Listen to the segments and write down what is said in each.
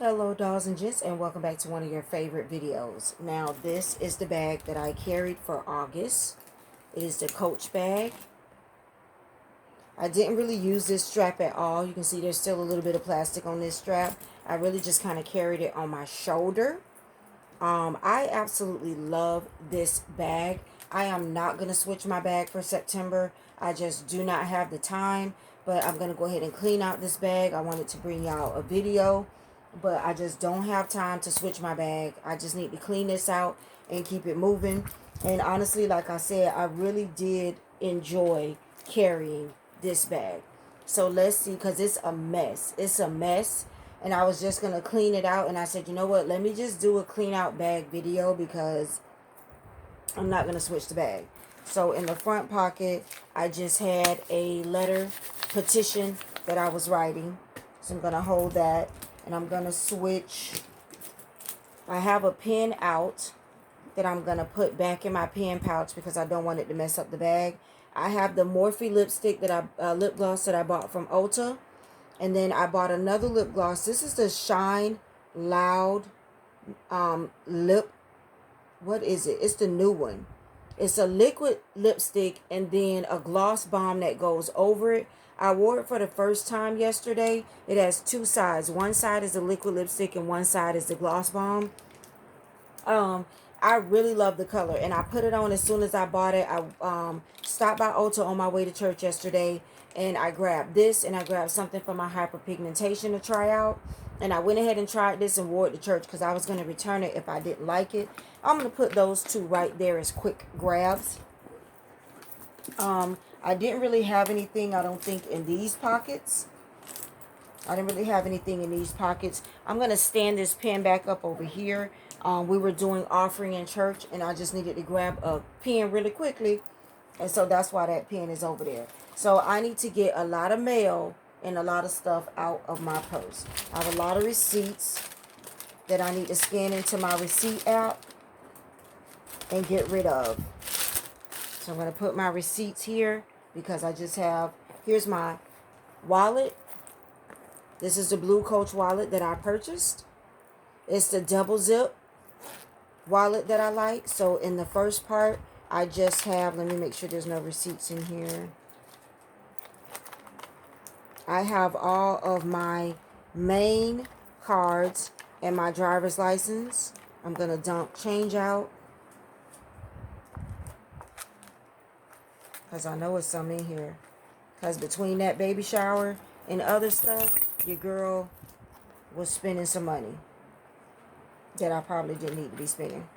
Hello dolls and gents, and welcome back to one of your favorite videos. Now this is the bag that I carried for August. It is the Coach bag. I didn't really use this strap at all. You can see there's still a little bit of plastic on this strap. I really just kind of carried it on my shoulder. I absolutely love this bag. I am not going to switch my bag for September. I just do not have the time, but I'm going to go ahead and clean out this bag. I wanted to bring y'all a video, but I just don't have time to switch my bag. I just need to clean this out and keep it moving. And honestly, like I said, I really did enjoy carrying this bag. So let's see, because it's a mess. It's a mess. And I was just going to clean it out. And I said, you know what? Let me just do a clean out bag video because I'm not going to switch the bag. So in the front pocket, I just had a letter petition that I was writing. So I'm going to hold that. And I'm going to switch. I have a pen out that I'm going to put back in my pen pouch because I don't want it to mess up the bag. I have the Morphe lipstick that lip gloss that I bought from Ulta. And then I bought another lip gloss. This is the Shine Loud lip. What is it? It's the new one. It's a liquid lipstick and then a gloss balm that goes over it. I wore it for the first time yesterday. It has two sides. One side is the liquid lipstick and one side is the gloss balm. I really love the color, and I put it on as soon as I bought it. I stopped by Ulta on my way to church yesterday, and I grabbed this, and I grabbed something for my hyperpigmentation to try out. And I went ahead and tried this and wore it to church because I was going to return it if I didn't like it. I'm going to put those two right there as quick grabs. I didn't really have anything, I don't think, in these pockets. I didn't really have anything in these pockets. I'm going to stand this pen back up over here. We were doing offering in church, and I just needed to grab a pen really quickly. And so that's why that pen is over there. So I need to get a lot of mail and a lot of stuff out of my purse. I have a lot of receipts that I need to scan into my receipt app and get rid of. So I'm going to put my receipts here because I just have, here's my wallet. This is the blue Coach wallet that I purchased. It's the double zip wallet that I like. So in the first part, I just have, let me make sure there's no receipts in here. I have all of my main cards and my driver's license. I'm going to dump change out because I know it's some in here. Because between that baby shower and other stuff, your girl was spending some money that I probably didn't need to be spending.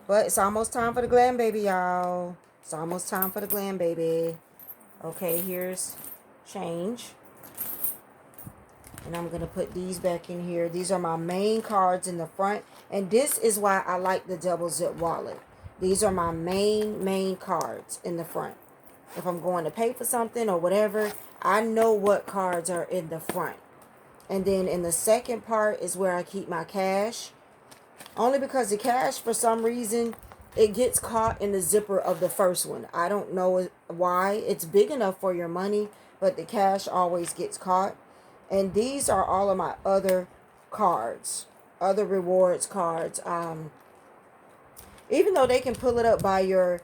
But it's almost time for the glam baby, y'all. It's almost time for the glam baby. Okay, here's change. And I'm going to put these back in here. These are my main cards in the front. And this is why I like the double zip wallet. These are my main cards in the front. If I'm going to pay for something or whatever, I know what cards are in the front. And then in the second part is where I keep my cash. Only because the cash, for some reason, it gets caught in the zipper of the first one. I don't know why. It's big enough for your money, but the cash always gets caught. And these are all of my other cards, other rewards cards. Even though they can pull it up by your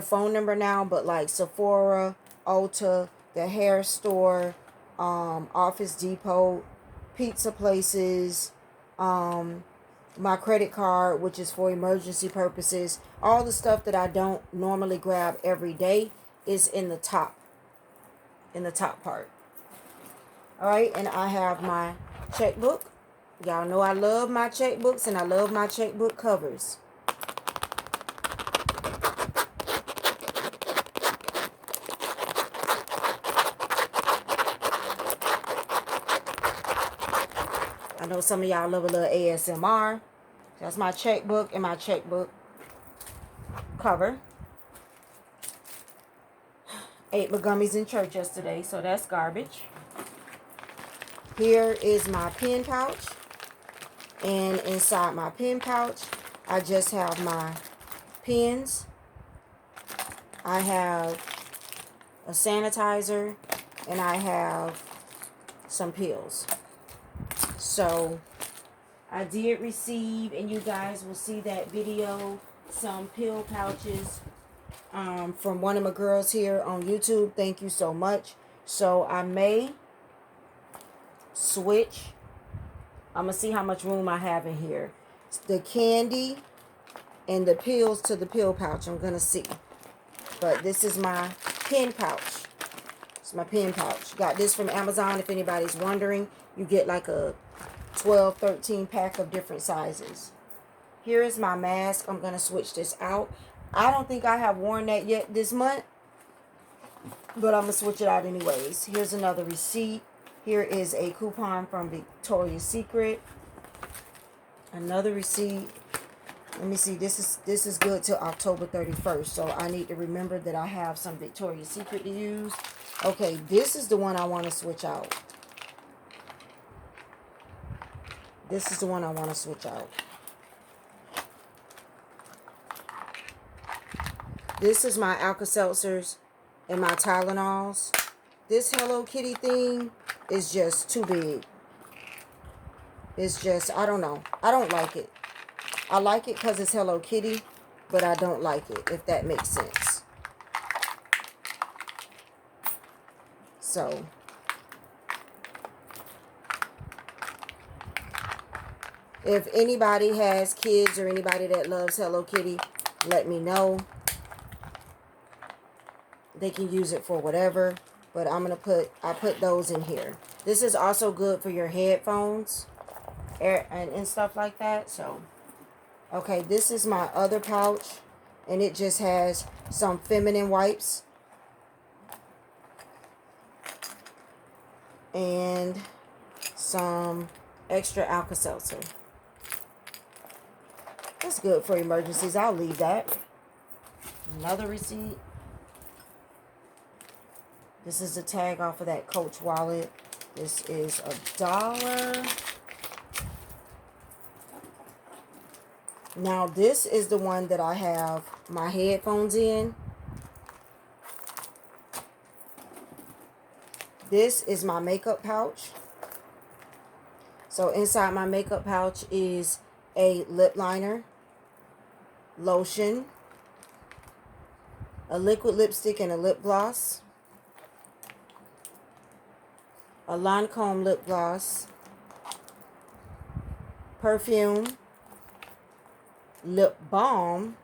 phone number now, but like Sephora, Ulta, the hair store, Office Depot, pizza places, my credit card, which is for emergency purposes, all the stuff that I don't normally grab every day is in the top part. All right, and I have my checkbook. Y'all know I love my checkbooks and I love my checkbook covers. I know some of y'all love a little ASMR. That's my checkbook and my checkbook cover. Ate my gummies in church yesterday, so that's garbage. Here is my pen pouch. And inside my pen pouch, I just have my pens. I have a sanitizer, and I have some pills. So I did receive, and you guys will see that video, some pill pouches from one of my girls here on YouTube. Thank you so much. So I may switch. I'm going to see how much room I have in here. The candy and the pills to the pill pouch. I'm going to see. But this is my pen pouch. It's my pen pouch. Got this from Amazon if anybody's wondering. You get like a 12, 13 pack of different sizes. Here is my mask. I'm going to switch this out. I don't think I have worn that yet this month, but I'm going to switch it out anyways. Here's another receipt. Here is a coupon from Victoria's Secret. Another receipt. Let me see. This is good till October 31st, so I need to remember that I have some Victoria's Secret to use. Okay, this is the one I want to switch out. This is the one I want to switch out. This is my Alka-Seltzers and my Tylenols. This Hello Kitty thing is just too big. It's just, I don't know. I don't like it. I like it because it's Hello Kitty, but I don't like it, if that makes sense. So, if anybody has kids or anybody that loves Hello Kitty, let me know. They can use it for whatever, but I put those in here. This is also good for your headphones and stuff like that. So, okay, this is my other pouch, and it just has some feminine wipes and some extra Alka-Seltzer. That's good for emergencies. I'll leave that. Another receipt. This is the tag off of that Coach wallet. This is $1. Now, this is the one that I have my headphones in. This is my makeup pouch. So, inside my makeup pouch is a lip liner, lotion, a liquid lipstick and a lip gloss, a Lancome lip gloss, perfume, lip balm,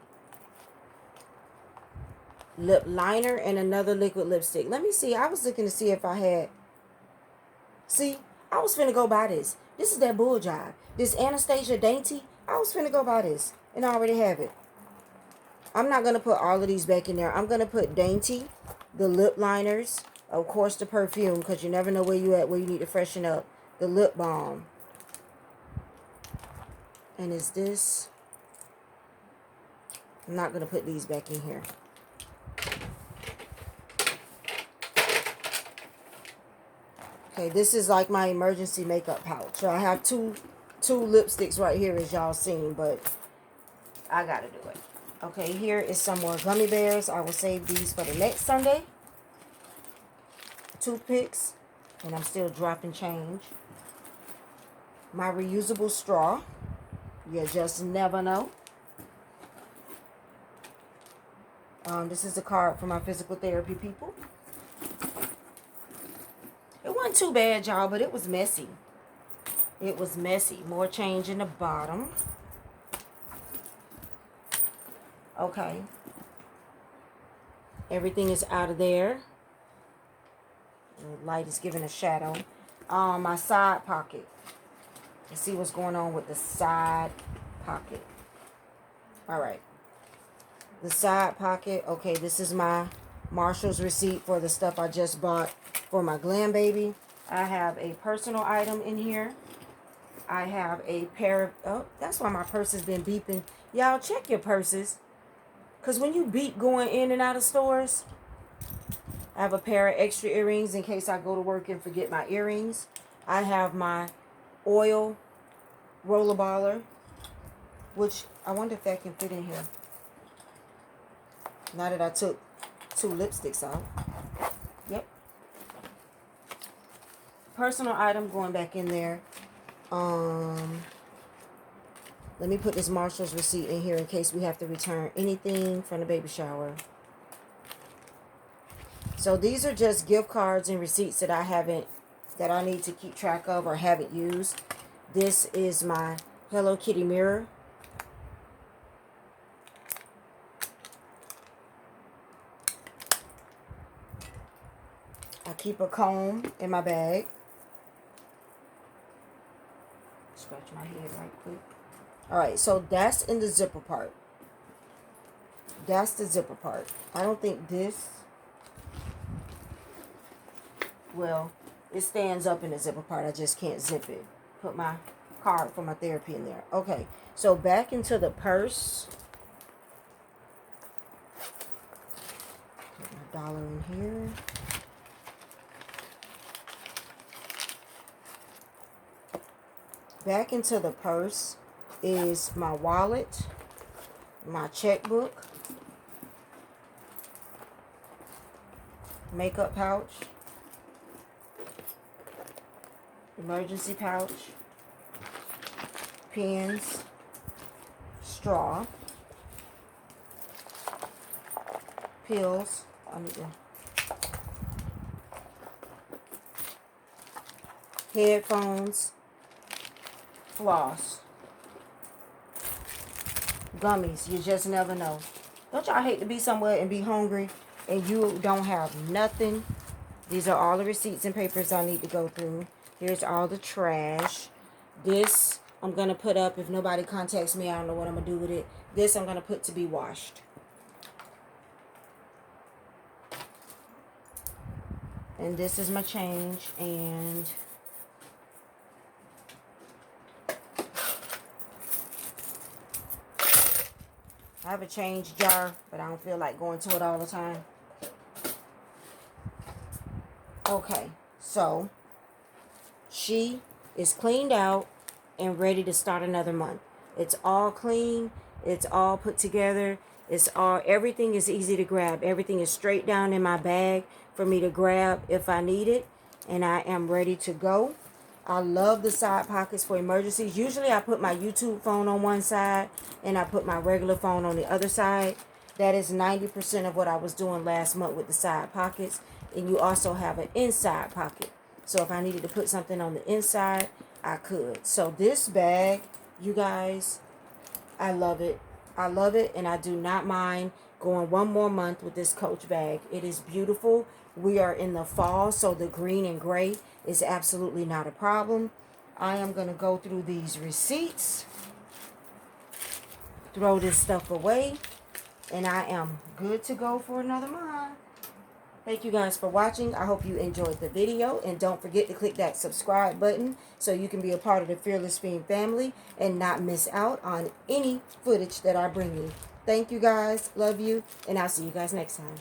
lip liner, and another liquid lipstick. Let me see. I was looking to see if I had... See, I was finna go buy this. This is that bull jive. This Anastasia Dainty. I was finna go buy this, and I already have it. I'm not going to put all of these back in there. I'm going to put Dainty, the lip liners, of course the perfume, because you never know where you at, where you need to freshen up, the lip balm. And is this... I'm not going to put these back in here. Okay, this is like my emergency makeup pouch. So I have two lipsticks right here, as y'all seen, but I got to do it. Okay, here is some more gummy bears. I will save these for the next Sunday. Toothpicks, and I'm still dropping change. My reusable straw. You just never know. This is a card for my physical therapy people. It wasn't too bad, y'all, but it was messy. It was messy. More change in the bottom. Okay. Everything is out of there. The light is giving a shadow. My side pocket. Let's see what's going on with the side pocket. All right. The side pocket. Okay, this is my Marshall's receipt for the stuff I just bought for my glam baby. I have a personal item in here. I have a pair of... Oh, that's why my purse has been beeping. Y'all, check your purses. Because when you beep going in and out of stores... I have a pair of extra earrings in case I go to work and forget my earrings. I have my oil rollerballer, which I wonder if that can fit in here. Now that I took 2 lipsticks out. Yep. Personal item going back in there. Let me put this Marshall's receipt in here in case we have to return anything from the baby shower. So these are just gift cards and receipts that I need to keep track of or haven't used. This is my Hello Kitty mirror. I keep a comb in my bag. Scratch my head right quick. Alright, so that's in the zipper part. That's the zipper part. I don't think this... Well, it stands up in the zipper part. I just can't zip it. Put my card for my therapy in there. Okay, so back into the purse. Put my dollar in here. Back into the purse is my wallet, my checkbook, makeup pouch, emergency pouch, pens, straw, pills. I need to... headphones, floss, gummies. You just never know. Don't y'all hate to be somewhere and be hungry and you don't have nothing? These are all the receipts and papers I need to go through. Here's all the trash. This I'm going to put up. If nobody contacts me, I don't know what I'm going to do with it. This I'm going to put to be washed. And this is my change. And I have a change jar, but I don't feel like going to it all the time. Okay, so she is cleaned out and ready to start another month. It's all clean. It's all put together. Everything is easy to grab. Everything is straight down in my bag for me to grab if I need it. And I am ready to go. I love the side pockets for emergencies. Usually I put my YouTube phone on one side and I put my regular phone on the other side. That is 90% of what I was doing last month with the side pockets. And you also have an inside pocket. So if I needed to put something on the inside, I could. So this bag, you guys, I love it. I love it, and I do not mind going one more month with this Coach bag. It is beautiful. We are in the fall, so the green and gray is absolutely not a problem. I am going to go through these receipts, throw this stuff away, and I am good to go for another month. Thank you guys for watching. I hope you enjoyed the video. And don't forget to click that subscribe button so you can be a part of the Fearless Femme family and not miss out on any footage that I bring you. Thank you guys. Love you. And I'll see you guys next time.